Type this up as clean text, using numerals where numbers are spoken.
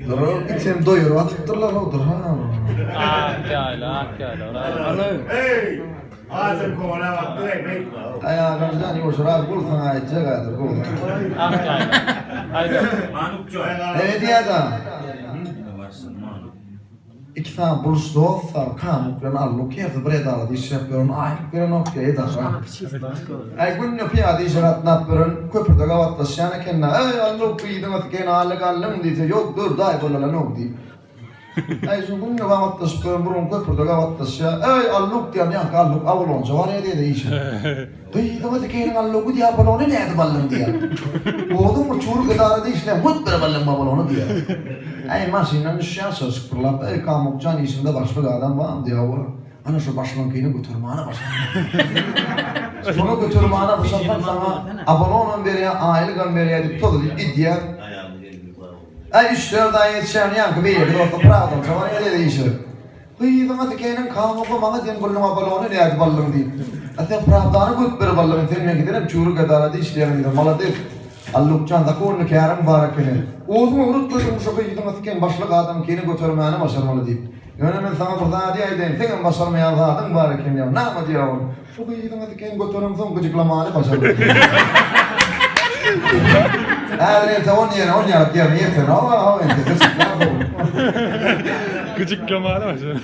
Dur, içim doyur atıptırlar odur ha. Hey! Ağzım kovana baktı ekmek. Ayağımızdan yuşurar bulsan ayıcı kadar bul. Evet ya da. İki tane buluş dostlar kamuklarını alıp kıyafı bre dağladı iş yapıyorum aylık bir noktaya edar. Ay günlü piyade işaret napırın köprüde gavatlaşan kendine ay alıp kıydım atıken ağırlık alım diyse yok dur day bolalan ok deyip. Ay şu günlü gavatlaşıp burun köprüde gavatlaşan ay alıp diyen yank alıp avulonca var ya diye de işe. Kıydım atıken alıp diye balonu ne adı balım diye. Oğlum bu çuğur gıdarı işle mut bir balım balonu diye. Ay maşinen şansa sıkırlap ay kamuk can işinde başka adam var diye var. Ana şu başlankini götürmana başlandı. Bunu götürmana başlandı sana abononun beri aylık beri edip todo diye. Ay işlerden yetişen yankı bir yeri orta pradam çavar öyle değişir. Kıydım atıkenin kamuklu bana diyen kullum abononu ne adı ballım diyeyim. Atın pradamı göt bir ballım seninle gidelim çuğru gıdarı işleyen gidelim. Mala değil. Allukcan da konu kârım barak beni. Oğuzmu unutmadım şu kıydım atıken başlık adam kini götürmeyene başarmalı deyip. Yönemin sana burada diye edeyim. Senin başarmayan zaten barak beni ya. Ne mi diyorum? Şu kıydım atıken götürüm son gıcıklamanı başarmalı. Neyse 10 yere yeter ama o ente. Gıcıklamalı başladı.